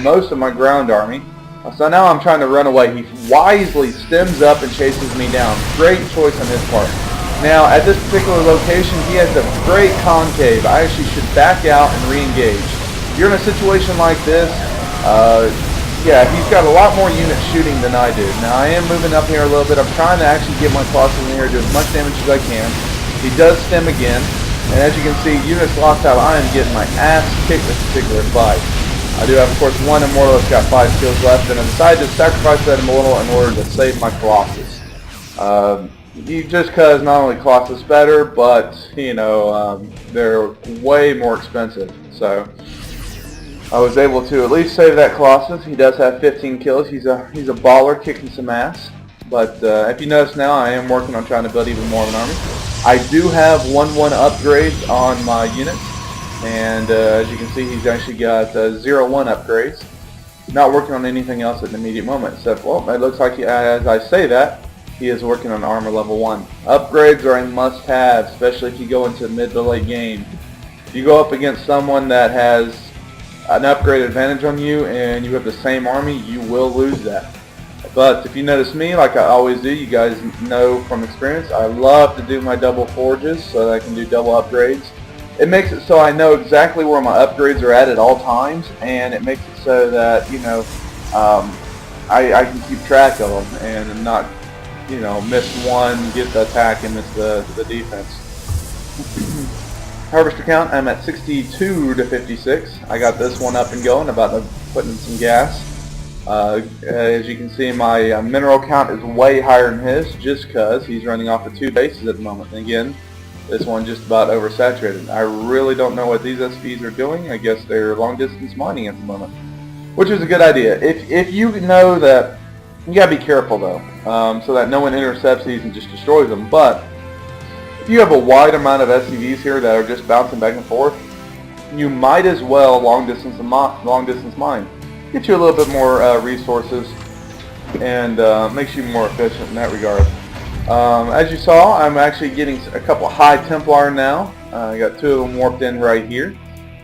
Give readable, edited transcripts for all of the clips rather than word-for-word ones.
most of my ground army. So now I'm trying to run away. He wisely stems up and chases me down. Great choice on his part. Now, at this particular location, he has a great concave. I actually should back out and re-engage. If you're in a situation like this, yeah, he's got a lot more units shooting than I do. Now, I am moving up here a little bit. I'm trying to actually get my Colossus in here, do as much damage as I can. He does stem again. And as you can see, units lost out. I am getting my ass kicked this particular fight. I do have, of course, one Immortal that's got 5 kills left, and I decided to sacrifice that Immortal in order to save my Colossus. Just because not only Colossus better, but, you know, they're way more expensive. So I was able to at least save that Colossus. He does have 15 kills. He's a baller kicking some ass. But if you notice now, I am working on trying to build even more of an army. I do have 1-1 upgrades on my units. And as you can see, he's actually got 0-1 upgrades. Not working on anything else at the immediate moment, except, well, it looks like, as I say that, he is working on armor level 1. Upgrades are a must-have, especially if you go into mid to late game. If you go up against someone that has an upgrade advantage on you and you have the same army, you will lose that. But if you notice me, like I always do, you guys know from experience, I love to do my double forges so that I can do double upgrades. It makes it so I know exactly where my upgrades are at all times, and it makes it so that, you know, I can keep track of them and not, you know, miss one, get the attack, and miss the defense. Harvester count, I'm at 62 to 56. I got this one up and going, about to put in some gas. As you can see, my mineral count is way higher than his, just because he's running off of 2 bases at the moment. And again, this one just about oversaturated. I really don't know what these SPs are doing. I guess they're long distance mining at the moment, which is a good idea. If you know that, you gotta be careful though, so that no one intercepts these and just destroys them. But if you have a wide amount of SCVs here that are just bouncing back and forth, you might as well long distance mine. Get you a little bit more resources and makes you more efficient in that regard. As you saw, I'm actually getting a couple of High Templar now. I got 2 of them warped in right here,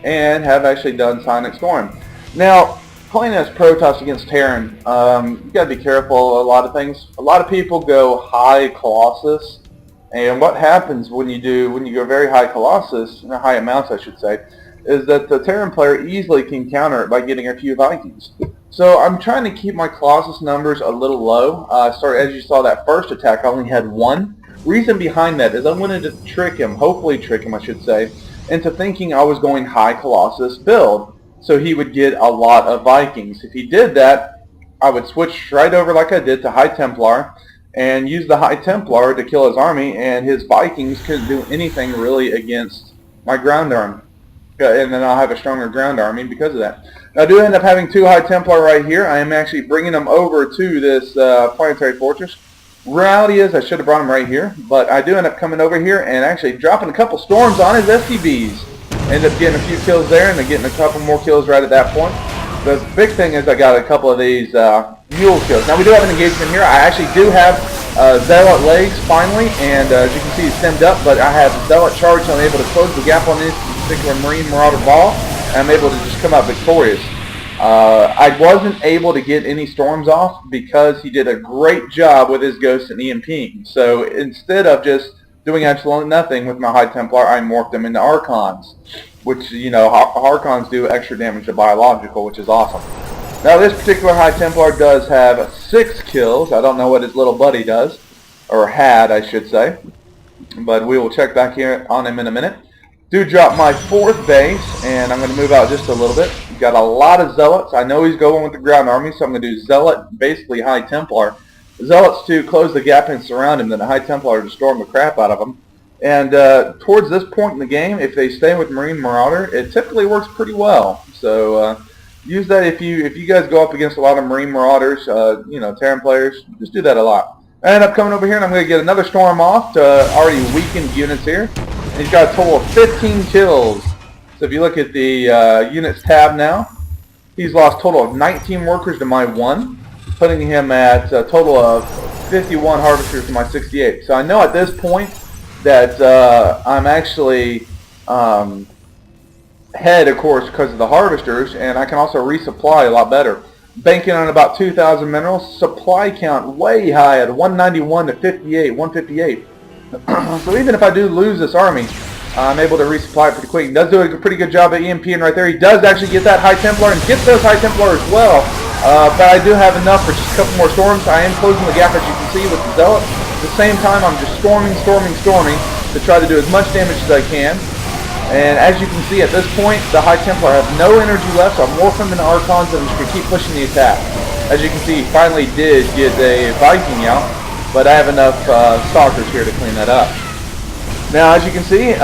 and have actually done Sonic Storm. Now, playing as Protoss against Terran, you gotta be careful. A lot of things. A lot of people go high Colossus, and what happens when you go very high Colossus, or high amounts, I should say, is that the Terran player easily can counter it by getting a few Vikings. So I'm trying to keep my Colossus numbers a little low. As you saw, that first attack, I only had 1. Reason behind that is I wanted to trick him, hopefully trick him I should say, into thinking I was going high Colossus build, so he would get a lot of Vikings. If he did that, I would switch right over like I did to High Templar, and use the High Templar to kill his army, and his Vikings couldn't do anything really against my ground army. And then I'll have a stronger ground army because of that. Now, I do end up having 2 High Templar right here. I am actually bringing them over to this planetary fortress. Reality is I should have brought them right here, but I do end up coming over here and actually dropping a couple storms on his SCVs. End up getting a few kills there, and then getting a couple more kills right at that point. The big thing is I got a couple of these mule kills. Now, we do have an engagement here. I actually do have Zealot legs finally, and as you can see, he's stemmed up, but I have Zealot charge, so I'm able to close the gap on this particular Marine Marauder ball, and I'm able to just come out victorious. I wasn't able to get any storms off because he did a great job with his Ghost and EMPing. So instead of just doing absolutely nothing with my High Templar, I morphed them into Archons, which, you know, Archons do extra damage to biological, which is awesome. Now, this particular High Templar does have 6 kills. I don't know what his little buddy does, or had, I should say, but we will check back here on him in a minute. Do drop my 4th base, and I'm going to move out just a little bit. Got a lot of Zealots. I know he's going with the ground army, so I'm going to do Zealot, basically High Templar. Zealots to close the gap and surround him, then the High Templar to storm the crap out of him. And towards this point in the game, if they stay with Marine Marauder, it typically works pretty well. So use that if you guys go up against a lot of Marine Marauders, you know, Terran players, just do that a lot. I end up coming over here, and I'm going to get another storm off to already weakened units here. And he's got a total of 15 kills. So if you look at the units tab now, he's lost a total of 19 workers to my 1, putting him at a total of 51 harvesters to my 68. So I know at this point that I'm actually head, of course, because of the harvesters, and I can also resupply a lot better. Banking on about 2,000 minerals, supply count way high at 191 to 58, 158. So even if I do lose this army, I'm able to resupply pretty quick. He does do a pretty good job at EMPing right there. He does actually get that High Templar and get those High Templar as well. But I do have enough for just a couple more storms. I am closing the gap, as you can see, with the Zealot. At the same time, I'm just storming to try to do as much damage as I can. And as you can see, at this point, the High Templar have no energy left, so I'm morphing into Archons and I'm just going to keep pushing the attack. As you can see, he finally did get a Viking out, but I have enough Stalkers here to clean that up. Now, as you can see,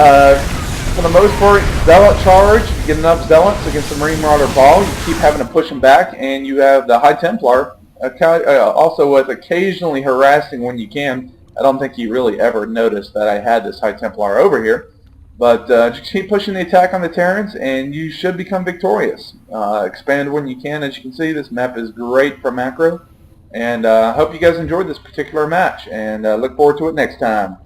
for the most part, Zealot charge, you get enough Zealots against the Marine Marauder Ball, you keep having to push them back, and you have the High Templar, also with occasionally harassing when you can. I don't think you really ever noticed that I had this High Templar over here. But just keep pushing the attack on the Terrans, and you should become victorious. Expand when you can. As you can see, this map is great for macro. And I hope you guys enjoyed this particular match, and look forward to it next time.